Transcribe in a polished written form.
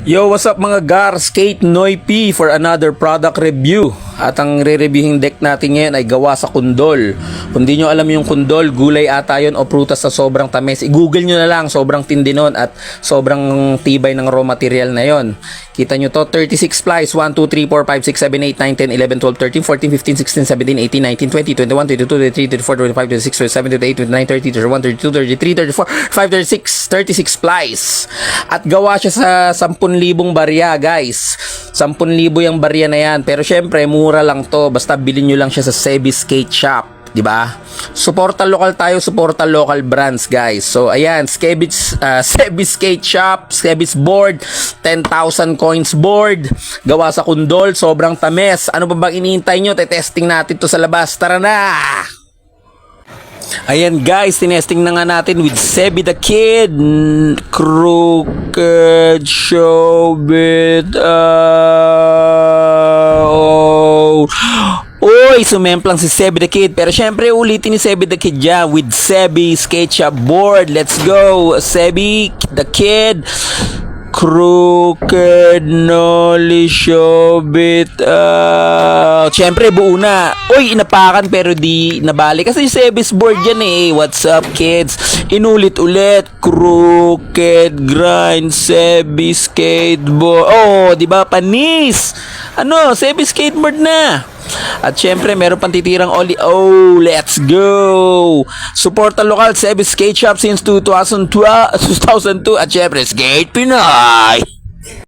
Yo, what's up mga gar? Skate Noy P for another product review. At ang re-reviewing deck natin ngayon ay gawa sa kundol. Kung di nyo alam yung kundol, gulay ata yun o prutas na sobrang tamis. I-google nyo na lang, sobrang tindi nun at sobrang tibay ng raw material na yon. Kita nyo to, 36 plies, 1, 2, 3, 4, 5, 6, 7, 8, 9, 10, 11, 12, 13, 14, 15, 16, 17, 18, 19, 20, 21, 22, 23, 24, 25, 26, 27, 28, 29, 30, 31, 32, 33, 34, 5, 36, 36 plies. At gawa siya sa 10,000 barya, guys. 10,000 yung barya na yan. Pero syempre, mura lang to. Basta bilhin nyo lang siya sa Sebi Skate Shop. Diba? Suporta local tayo, suporta local brands, guys. So, ayan, Sebi Skate Shop, Sebi's board, 10,000 coins board, gawa sa kundol, sobrang tamis. Ano pa bang iniintay nyo? Testing natin to sa labas. Tara na! Ayan guys, tinesting na nga natin with Sebi the Kid, Crooked, Showbit, Uy, sumemplang si Sebi the Kid. Pero syempre ulitin ni Sebi the Kid dyan with Sebi Skate Shop board. Let's go, Sebi the Kid, Crooked, Nolly, Showbit. Siyempre buo na. Uy, inapakan pero di nabali. Kasi yung Sebi's board yan eh. What's up kids? Inulit ulit. Crooked, grind, Sebi skateboard. Oh, di ba panis? Ano, Sebi skateboard na. At syempre, meron pang titirang Oli. Oh, let's go! Support ang lokal Sebi Skate Shop since 2002. At syempre, Skate Pinoy!